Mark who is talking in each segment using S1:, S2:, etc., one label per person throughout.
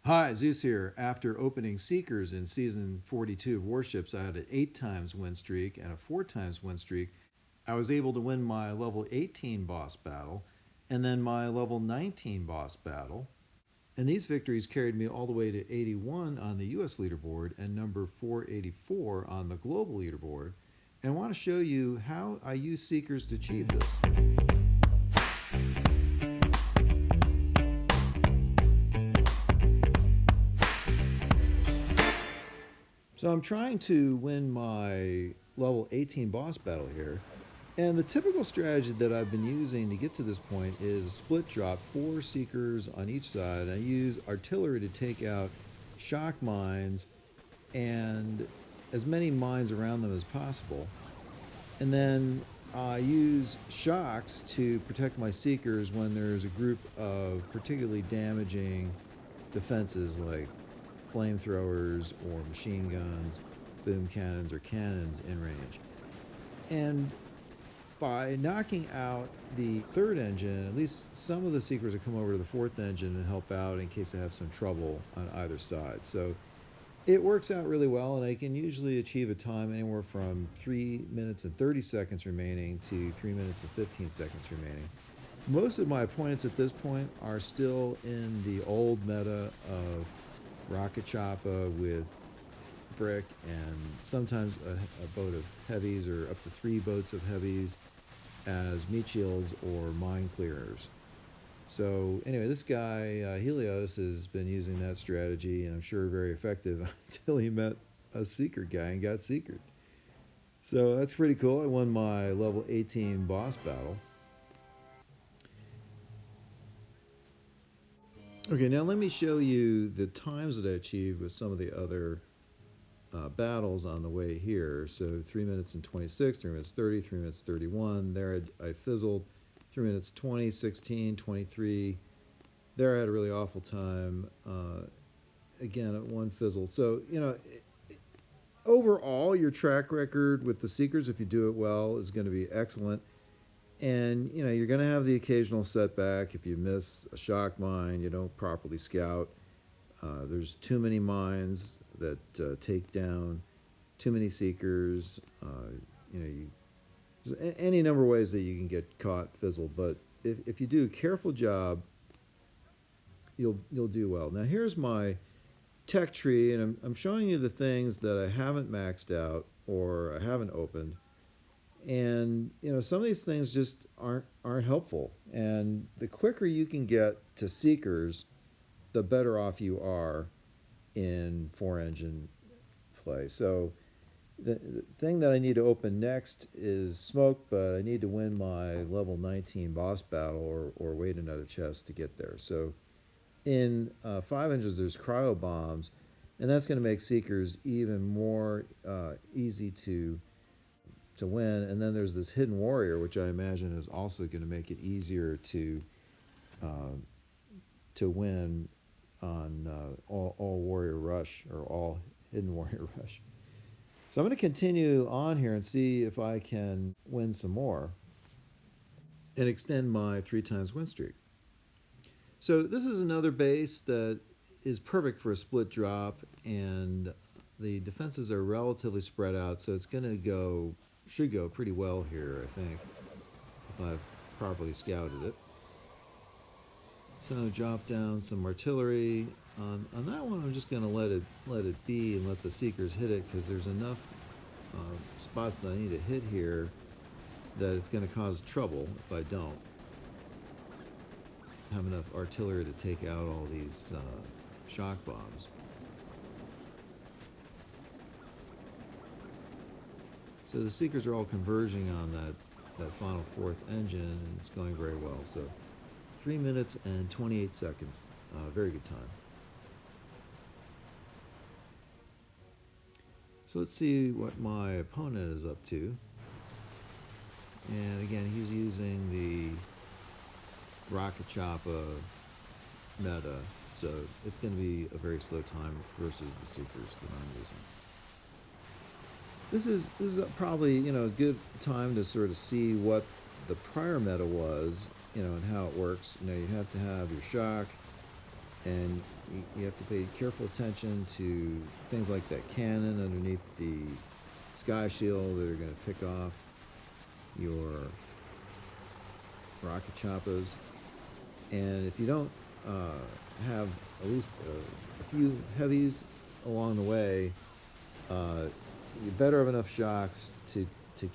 S1: Hi, Zeus here. After opening Seekers in season 42 of Warships, I had an 8 times win streak and a 4 times win streak. I was able to win my level 18 boss battle and then my level 19 boss battle. And these victories carried me all the way to 81 on the US leaderboard and number 484 on the global leaderboard. And I want to show you how I use Seekers to achieve this. So I'm trying to win my level 18 boss battle here. And the typical strategy that I've been using to get to this point is a split drop, 4 Seekers on each side. I use artillery to take out shock mines and as many mines around them as possible. And then I use shocks to protect my Seekers when there's a group of particularly damaging defenses like flamethrowers or machine guns, boom cannons, or cannons in range. And by knocking out the third engine, at least some of the Seekers will come over to the fourth engine and help out in case I have some trouble on either side. So it works out really well, and I can usually achieve a time anywhere from 3 minutes and 30 seconds remaining to 3 minutes and 15 seconds remaining. Most of my opponents at this point are still in the old meta of rocket choppa with brick and sometimes a boat of heavies or up to 3 boats of heavies as meat shields or mine clearers. So anyway, this guy Helios has been using that strategy, and I'm sure very effective until he met a Seeker guy and got Seekered. So that's pretty cool. I won my level 18 boss battle. Okay, now let me show you the times that I achieved with some of the other battles on the way here. So 3 minutes and 26, 3 minutes 30, 3 minutes 31. There I fizzled. 3 minutes 20, 16, 23. There I had a really awful time. Again, at one fizzle. So, overall, your track record with the Seekers, if you do it well, is going to be excellent. And, you're going to have the occasional setback. If you miss a shock mine, you don't properly scout. There's too many mines that take down too many Seekers. There's any number of ways that you can get caught, fizzled. But if you do a careful job, you'll do well. Now, here's my tech tree, and I'm showing you the things that I haven't maxed out or I haven't opened. And some of these things just aren't helpful. And the quicker you can get to Seekers, the better off you are in 4-engine play. So the thing that I need to open next is smoke, but I need to win my level 19 boss battle or wait another chest to get there. So in 5 engines, there's cryo bombs, and that's going to make Seekers even more easy to win. And then there's this hidden warrior, which I imagine is also going to make it easier to win on all warrior rush or all hidden warrior rush. So I'm going to continue on here and see if I can win some more and extend my 3 times win streak. So this is another base that is perfect for a split drop, and the defenses are relatively spread out, so it's going to should go pretty well here, I think, if I've properly scouted it. So drop down some artillery. On that one, I'm just going to let it be and let the Seekers hit it, because there's enough spots that I need to hit here that it's going to cause trouble if I don't have enough artillery to take out all these shock bombs. So the Seekers are all converging on that final 4th engine, and it's going very well. So 3 minutes and 28 seconds. Very good time. So let's see what my opponent is up to. And again, he's using the rocket choppa meta, so it's going to be a very slow time versus the Seekers that I'm using. This is probably a good time to sort of see what the prior meta was, and how it works. You have to have your shock, and You have to pay careful attention to things like that cannon underneath the sky shield that are going to pick off your rocket choppas. And if you don't have at least a few heavies along the way, you better have enough shocks to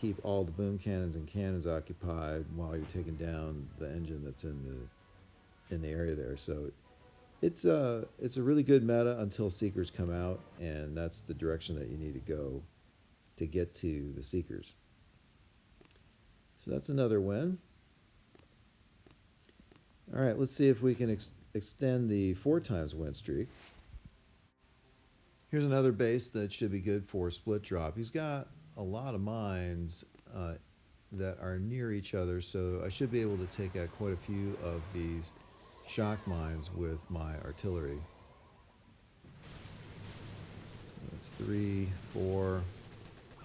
S1: keep all the boom cannons and cannons occupied while you're taking down the engine that's in the area there. So it's a really good meta until Seekers come out, and that's the direction that you need to go to get to the Seekers. So that's another win. All right, let's see if we can extend the 4 times win streak. Here's another base that should be good for split drop. He's got a lot of mines that are near each other, so I should be able to take out quite a few of these shock mines with my artillery. So that's 3, 4,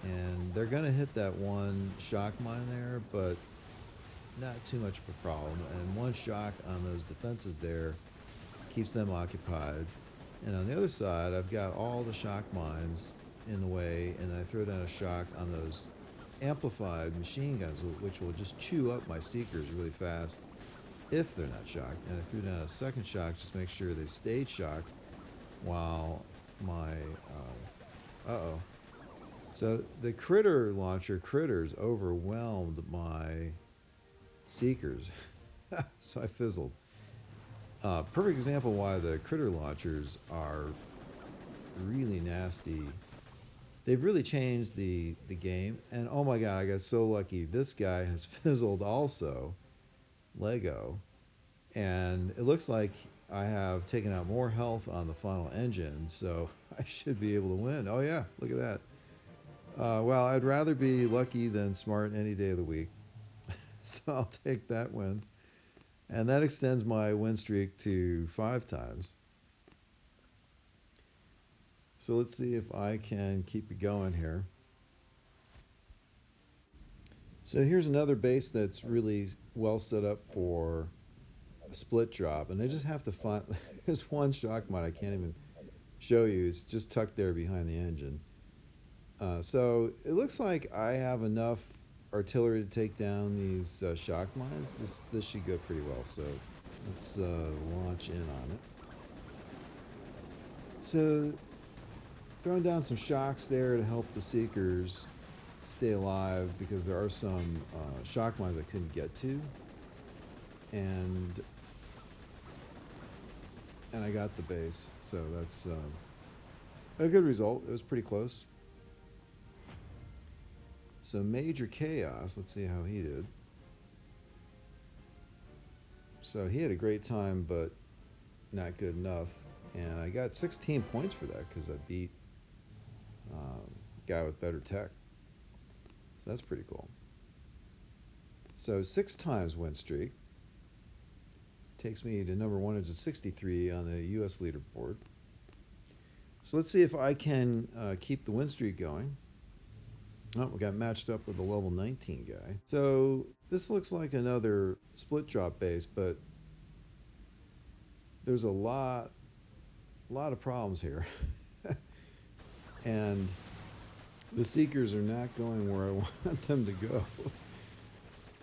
S1: and they're going to hit that one shock mine there, but not too much of a problem. And one shock on those defenses there keeps them occupied. And on the other side, I've got all the shock mines in the way, and I throw down a shock on those amplified machine guns, which will just chew up my Seekers really fast if they're not shocked. And I threw down a second shock just to make sure they stayed shocked while my so the critter launcher critters overwhelmed my Seekers. So I fizzled. Perfect example why the critter launchers are really nasty. They've really changed the game, and oh my god, I got so lucky. This guy has fizzled also, Lego, and it looks like I have taken out more health on the final engine, so I should be able to win. Oh yeah, look at that. Well, I'd rather be lucky than smart any day of the week, so I'll take that win. And that extends my win streak to 5 times. So let's see if I can keep it going here. So here's another base that's really well set up for a split drop. And I just have to find, there's one shock mine I can't even show you. It's just tucked there behind the engine. So it looks like I have enough artillery to take down these shock mines. This should go pretty well. So let's launch in on it. So throwing down some shocks there to help the Seekers stay alive, because there are some shock mines I couldn't get to, and I got the base. So that's a good result. It was pretty close. So Major Chaos, let's see how he did. So he had a great time, but not good enough. And I got 16 points for that because I beat a guy with better tech. So that's pretty cool. So 6 times win streak. Takes me to number 163 on the US leaderboard. So let's see if I can keep the win streak going. Oh, we got matched up with a level 19 guy. So this looks like another split drop base, but there's a lot of problems here. And the Seekers are not going where I want them to go.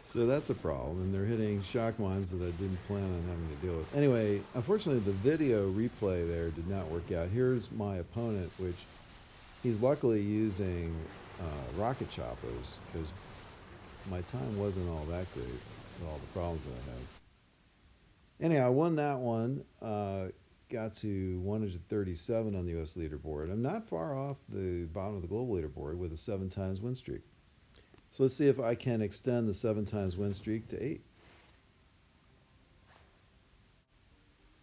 S1: So that's a problem, and they're hitting shock mines that I didn't plan on having to deal with. Anyway, unfortunately the video replay there did not work out. Here's my opponent, which he's luckily using rocket choppas, because my time wasn't all that great with all the problems that I had. Anyhow, I won that one. Got to 137 on the US leaderboard. I'm not far off the bottom of the global leaderboard with a 7 times win streak. So let's see if I can extend the 7 times win streak to 8.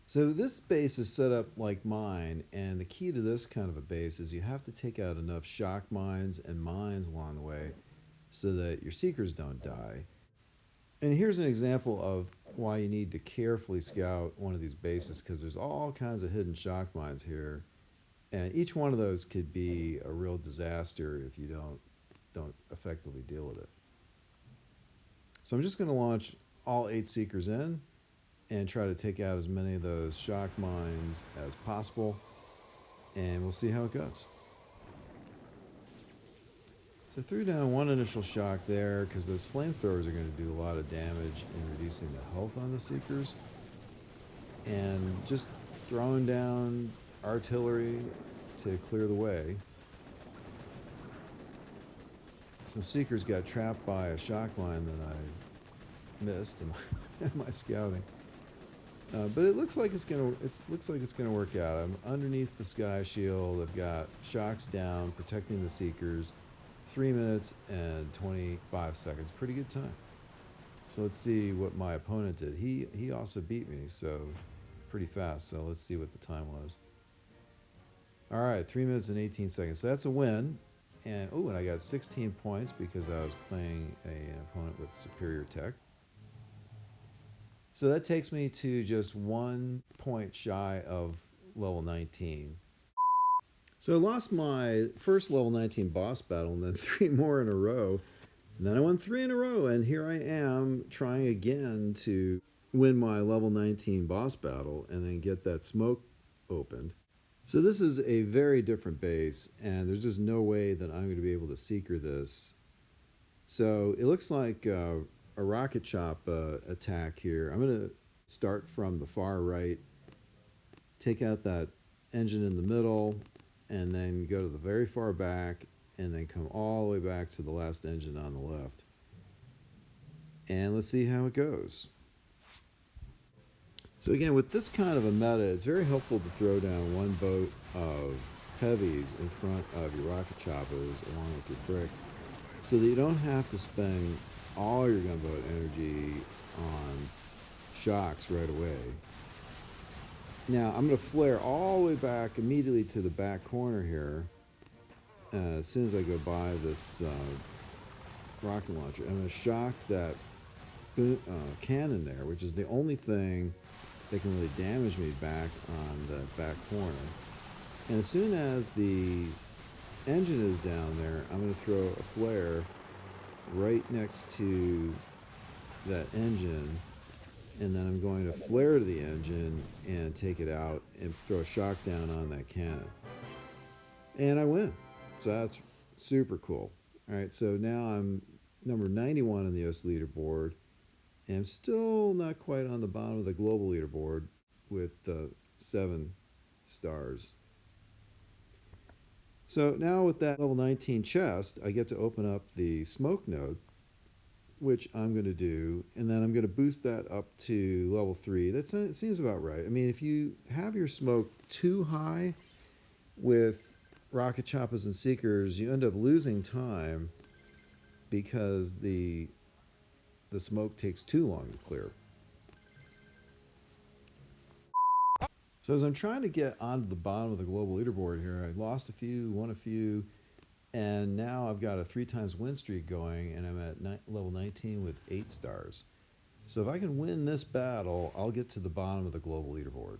S1: So this base is set up like mine, and the key to this kind of a base is you have to take out enough shock mines and mines along the way so that your Seekers don't die. And here's an example of why you need to carefully scout one of these bases, because there's all kinds of hidden shock mines here, and each one of those could be a real disaster if you don't effectively deal with it. So I'm just going to launch all 8 Seekers in, and try to take out as many of those shock mines as possible, and we'll see how it goes. So I threw down one initial shock there because those flamethrowers are going to do a lot of damage in reducing the health on the Seekers. And just throwing down artillery to clear the way. Some Seekers got trapped by a shock mine that I missed in my scouting. But it looks like it's gonna work out. I'm underneath the sky shield. I've got shocks down, protecting the Seekers. 3 minutes and 25 seconds. Pretty good time. So let's see what my opponent did. He also beat me, so pretty fast. So let's see what the time was. All right, 3 minutes and 18 seconds. So that's a win. And and I got 16 points because I was playing an opponent with superior tech. So that takes me to just 1 point shy of level 19. So I lost my first level 19 boss battle and then 3 more in a row. And then I won 3 in a row, and here I am trying again to win my level 19 boss battle and then get that smoke opened. So this is a very different base, and there's just no way that I'm going to be able to Seeker this. So it looks like a rocket chop attack here. I'm going to start from the far right, take out that engine in the middle, and then go to the very far back, and then come all the way back to the last engine on the left. And let's see how it goes. So again, with this kind of a meta, it's very helpful to throw down one boat of heavies in front of your rocket choppers along with your brick, so that you don't have to spend all your gunboat energy on shocks right away. Now I'm going to flare all the way back immediately to the back corner here. As soon as I go by this rocket launcher, I'm going to shock that cannon there, which is the only thing that can really damage me back on the back corner. And as soon as the engine is down there, I'm going to throw a flare right next to that engine, and then I'm going to flare to the engine and take it out and throw a shock down on that cannon. And I win. So that's super cool. All right, so now I'm number 91 on the US leaderboard, and I'm still not quite on the bottom of the global leaderboard with 7 stars. So now with that level 19 chest, I get to open up the smoke node, which I'm going to do, and then I'm going to boost that up to level 3. That seems about right. I mean, if you have your smoke too high with rocket choppas and Seekers, you end up losing time because the smoke takes too long to clear. So as I'm trying to get onto the bottom of the global leaderboard here, I lost a few, won a few, and now I've got a 3 times win streak going, and I'm at level 19 with 8 stars. So if I can win this battle, I'll get to the bottom of the global leaderboard.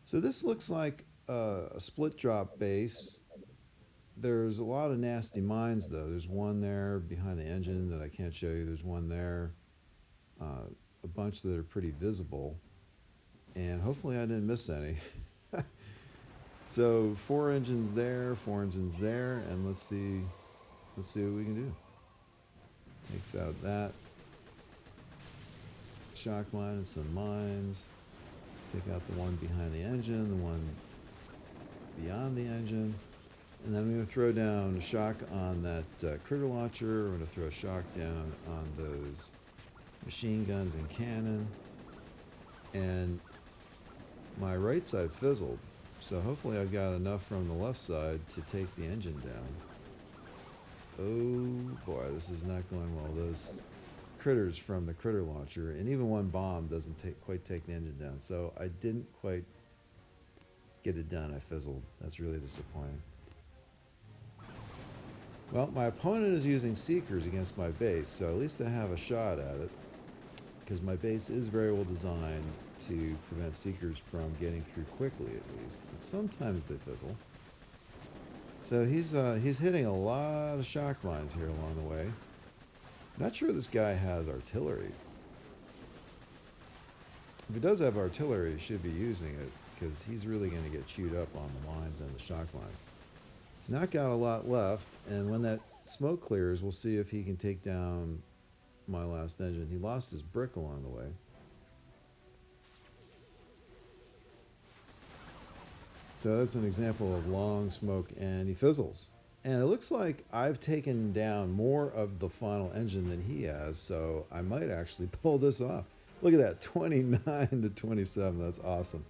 S1: So this looks like a split drop base. There's a lot of nasty mines though. There's one there behind the engine that I can't show you. There's one there, a bunch that are pretty visible, and hopefully I didn't miss any. So 4 engines there, 4 engines there, and let's see what we can do. Takes out that shock mine and some mines. Take out the one behind the engine, the one beyond the engine. And then I'm going to throw down a shock on that critter launcher. I'm going to throw a shock down on those machine guns and cannon. And my right side fizzled. So hopefully I've got enough from the left side to take the engine down. Oh boy, this is not going well. Those critters from the critter launcher, and even one bomb doesn't quite take the engine down. So I didn't quite get it done. I fizzled. That's really disappointing. Well, my opponent is using Seekers against my base, so at least I have a shot at it, because my base is very well designed to prevent Seekers from getting through quickly, at least. But sometimes they fizzle. So he's hitting a lot of shock mines here along the way. Not sure this guy has artillery. If he does have artillery, he should be using it because he's really going to get chewed up on the lines and the shock lines. He's not got a lot left, and when that smoke clears, we'll see if he can take down my last engine. He lost his brick along the way. So that's an example of long smoke, and he fizzles. And it looks like I've taken down more of the final engine than he has, so I might actually pull this off. Look at that, 29 to 27. That's awesome.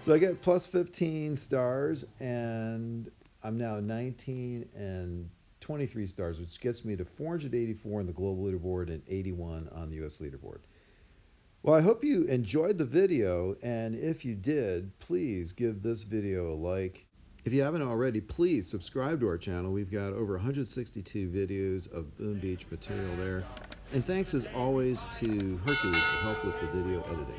S1: So I get plus 15 stars, and I'm now 19 and 23 stars, which gets me to 484 in the global leaderboard and 81 on the US leaderboard. Well, I hope you enjoyed the video, and if you did, please give this video a like. If you haven't already, please subscribe to our channel. We've got over 162 videos of Boom Beach material there. And thanks as always to Hercules for help with the video editing.